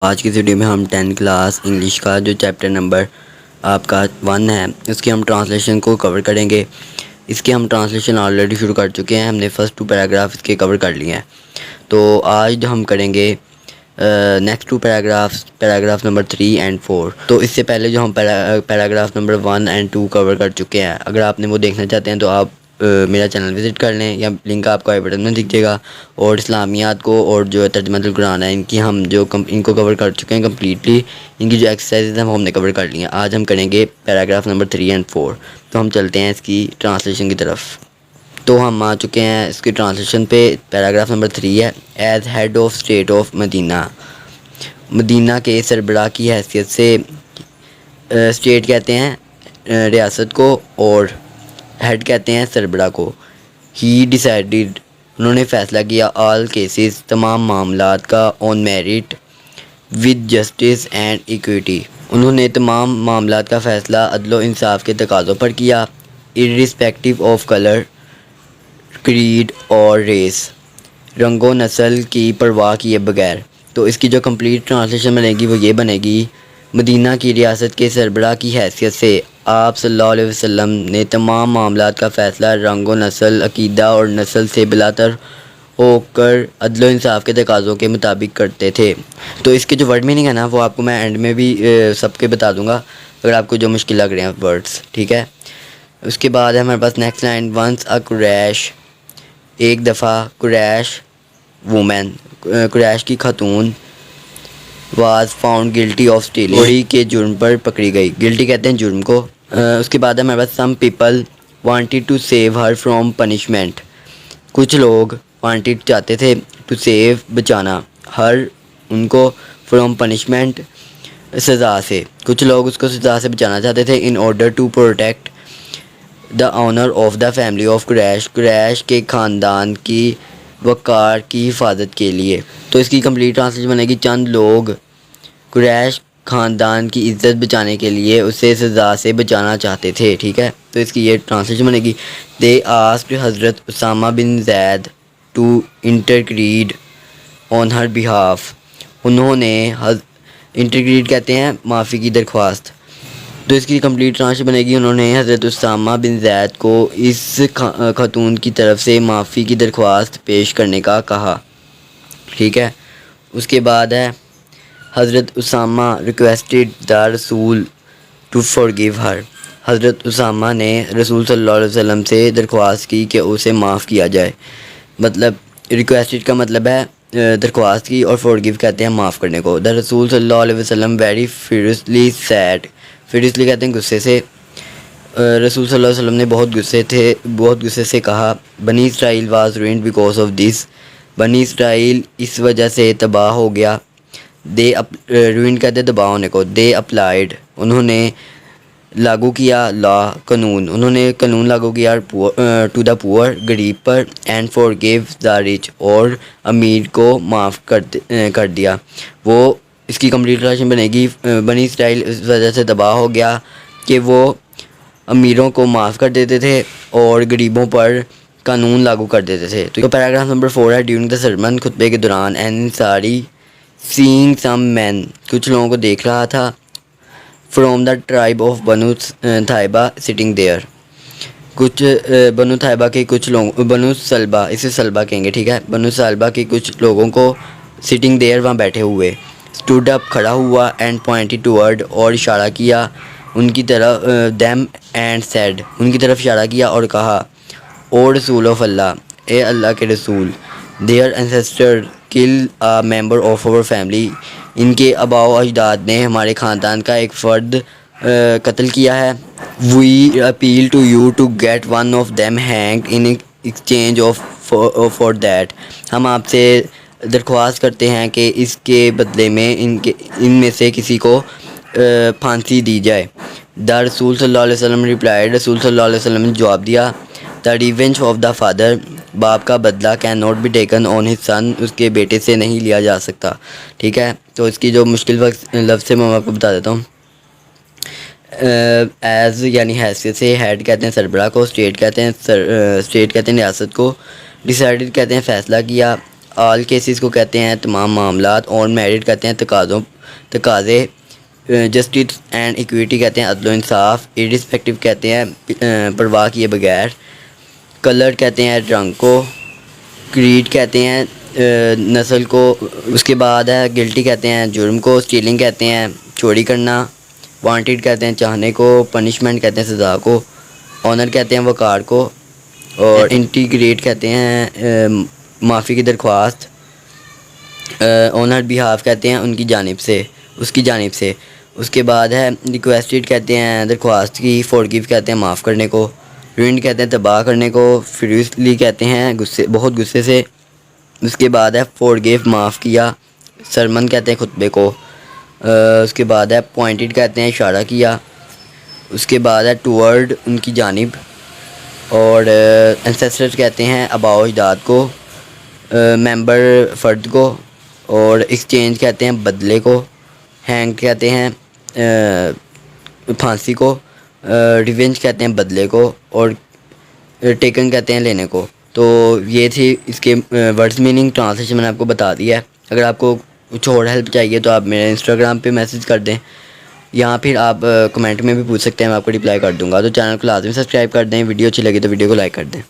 آج کی ویڈیو میں ہم 10 کلاس انگلش کا جو چیپٹر نمبر آپ کا 1 ہے اس کی ہم ٹرانسلیشن کو کور کریں گے۔ اس کی ہم ٹرانسلیشن آلریڈی شروع کر چکے ہیں، ہم نے فرسٹ 2 پیراگراف اس کے کور کر لیے ہیں۔ تو آج ہم کریں گے نیکسٹ 2 پیراگراف نمبر 3 اینڈ 4۔ تو اس سے پہلے جو ہم پیراگراف نمبر 1 اینڈ 2 کور کر چکے ہیں، اگر آپ نے وہ دیکھنا چاہتے ہیں تو آپ میرا چینل وزٹ کر لیں، یا لنک آپ کو آئی بٹن میں دکھ جائے گا۔ اور اسلامیات کو اور جو ترجمہ القرآن ہے ان کی ہم ان کو کور کر چکے ہیں کمپلیٹلی۔ ان کی جو ایکسرسائز ہیں وہ ہم نے کور کر لی ہیں۔ آج ہم کریں گے پیراگراف نمبر 3 اینڈ 4۔ تو ہم چلتے ہیں اس کی ٹرانسلیشن کی طرف۔ تو ہم آ چکے ہیں اس کی ٹرانسلیشن پہ۔ پیراگراف نمبر 3 ہے، as head of state of Medina. Medina کے سربراہ کی حیثیت سے، اسٹیٹ کہتے ہیں ریاست کو اور ہیڈ کہتے ہیں سربراہ کو۔ ہی ڈیسائیڈڈ، انہوں نے فیصلہ کیا، آل کیسز، تمام معاملات کا، on merit, with justice and equity, انہوں نے تمام معاملات کا فیصلہ عدل و انصاف کے تقاضوں پر کیا، ارسپیکٹیو آف کلر، کریڈ اور ریس، رنگ و نسل کی پرواہ کیے بغیر۔ تو اس کی جو کمپلیٹ ٹرانسلیشن بنے گی وہ یہ بنے گی، مدینہ کی ریاست کے سربراہ کی حیثیت سے آپ صلی اللہ علیہ وسلم نے تمام معاملات کا فیصلہ رنگ و نسل، عقیدہ اور نسل سے بلاتر ہو کر عدل و انصاف کے تقاضوں کے مطابق کرتے تھے۔ تو اس کے جو ورڈ میننگ ہے نا وہ آپ کو میں اینڈ میں بھی سب کے بتا دوں گا، اگر آپ کو جو مشکل لگ رہے ہیں ورڈز، ٹھیک ہے۔ اس کے بعد ہے ہمارے پاس نیکسٹ لائن، ونس اے قریش، ایک دفعہ قریش وومین، قریش کی خاتون، was found guilty of stealing, چوری کے جرم پر پکڑی گئی، گلٹی کہتے ہیں جرم کو۔ اس کے بعد ہمارے پاس some people wanted to save her from punishment, کچھ لوگ وانٹیڈ چاہتے تھے، ٹو سیو بچانا، ہر ان کو، فرام پنشمنٹ سزا سے، کچھ لوگ اس کو سزا سے بچانا چاہتے تھے، in order to protect the honour of the family of Quraysh, Quraysh کے خاندان کی وقار کی حفاظت کے لیے۔ تو اس کی کمپلیٹ ٹرانسلیشن بنے گی، چند لوگ قریش خاندان کی عزت بچانے کے لیے اسے سزا سے بچانا چاہتے تھے، ٹھیک ہے۔ تو اس کی یہ ٹرانسلیشن بنے گی، دے آسکڈ حضرت اسامہ بن زید ٹو انٹرکیڈ آن ہر بہاف، انہوں نے انٹرکیڈ کہتے ہیں معافی کی درخواست۔ تو اس کی کمپلیٹ ٹرانسلیشن بنے گی، انہوں نے حضرت اسامہ بن زید کو اس خاتون کی طرف سے معافی کی درخواست پیش کرنے کا کہا، ٹھیک ہے۔ اس کے بعد ہے، حضرت اسامہ ریکویسٹڈ دا رسول ٹو فارگیو ہر، حضرت اسامہ نے رسول صلی اللہ علیہ وسلم سے درخواست کی کہ اسے معاف کیا جائے۔ مطلب ریکویسٹڈ کا مطلب ہے درخواست کی، اور فارگیو کہتے ہیں معاف کرنے کو۔ دا رسول صلی اللہ علیہ وسلم ویری فیورسلی سیڈ، فیورسلی کہتے ہیں غصے سے، رسول صلی اللہ علیہ وسلم نے بہت غصے سے کہا، Bani Israel was ruined because of this, Bani Israel اس وجہ سے تباہ ہو گیا۔ دے روئنڈ کہتے ہیں تباہ ہونے کو، دے اپلائیڈ، انہوں نے لاگو کیا، لا قانون، انہوں نے قانون لاگو کیا، ٹو دا پور غریب پر، اینڈ فارگیو دا رچ، اور امیر کو معاف کر دیا۔ وہ اس کی کمپلیٹ ٹرانسلیشن بنے گی، بنی اسرائیل اس وجہ سے تباہ ہو گیا کہ وہ امیروں کو معاف کر دیتے تھے اور غریبوں پر قانون لاگو کر دیتے تھے۔ تو پیراگراف نمبر 4 ہے، ڈیورنگ دا سرمن، خطبے کے دوران، این انصاری سینگ سم مین، کچھ لوگوں کو دیکھ رہا تھا، فرام دا ٹرائب آف بنو طیبہ سٹنگ دیئر، کچھ بنو طیبہ کے کچھ لوگ، بنو سلبہ، اسے سلبہ کہیں گے، ٹھیک ہے، بنو سلبہ کے کچھ لوگوں کو، سٹنگ دیئر وہاں بیٹھے ہوئے، اسٹوڈ اپ کھڑا ہوا، اینڈ پوائنٹڈ ٹورڈ، اور اشارہ کیا ان کی طرف، دیم اینڈ سیڈ، ان کی طرف اشارہ کیا اور کہا، او رسول آف اللہ، اے اللہ کے رسول، دیئر انسیسٹر کل آ ممبر آف آور فیملی، ان کے آباء و اجداد نے ہمارے خاندان کا ایک فرد قتل کیا ہے، we appeal to you to get one of them hanged in exchange for that, ہم آپ سے درخواست کرتے ہیں کہ اس کے بدلے میں ان میں سے کسی کو پھانسی دی جائے۔ دا رسول صلی اللہ علیہ وسلم ریپلائیڈ، رسول صلی اللہ علیہ وسلم نے جواب دیا، the revenge of the father, باپ کا بدلہ، can not be taken on his son, اس کے بیٹے سے نہیں لیا جا سکتا، ٹھیک ہے۔ تو اس کی جو مشکل لفظ سے میں آپ کو بتا دیتا ہوں، ایز یعنی حیثیت سے، ہیڈ کہتے ہیں سربراہ کو، اسٹیٹ کہتے ہیں ریاست کو، ڈیسائیڈڈ کہتے ہیں فیصلہ کیا، آل کیسز کو کہتے ہیں تمام معاملات، آن میرٹ کہتے ہیں تقاضے، جسٹس اینڈ ایکویٹی کہتے ہیں عدل و انصاف، ارسپیکٹو کہتے ہیں پرواہ کیے بغیر، کلر کہتے ہیں رنگ کو، کریڈ کہتے ہیں نسل کو، اس کے بعد ہے گلٹی کہتے ہیں جرم کو، اسٹیلنگ کہتے ہیں چوری کرنا، وانٹیڈ کہتے ہیں چاہنے کو، پنشمنٹ کہتے ہیں سزا کو، آنر کہتے ہیں وقار کو، اور انٹیگریٹ کہتے ہیں معافی کی درخواست، آنر بہاف کہتے ہیں ان کی جانب سے، اس کی جانب سے، اس کے بعد ہے ریکویسٹڈ کہتے ہیں درخواست کی، فورگیو کہتے ہیں معاف کرنے کو، رینڈ کہتے ہیں تباہ کرنے کو، فیوریسلی کہتے ہیں بہت غصے سے، اس کے بعد ہے فورگیو معاف کیا، سرمن کہتے ہیں خطبے کو، اس کے بعد ہے پوائنٹڈ کہتے ہیں اشارہ کیا، اس کے بعد ہے ٹورڈ ان کی جانب، اور انسیسٹر کہتے ہیں آباء و اجداد کو، ممبر فرد کو، اور ایکسچینج کہتے ہیں بدلے کو، ہینگ کہتے ہیں پھانسی کو، ریونج کہتے ہیں بدلے کو، اور ٹیکن کہتے ہیں لینے کو۔ تو یہ تھی اس کے ورڈز میننگ، ٹرانسلیشن میں نے آپ کو بتا دیا ہے۔ اگر آپ کو کچھ اور ہیلپ چاہیے تو آپ میرے انسٹاگرام پہ میسج کر دیں، یہاں پھر آپ کمنٹ میں بھی پوچھ سکتے ہیں، میں آپ کو رپلائی کر دوں گا۔ تو چینل کو لازمی سبسکرائب کر دیں، ویڈیو اچھی لگی تو ویڈیو کو لائک کر دیں۔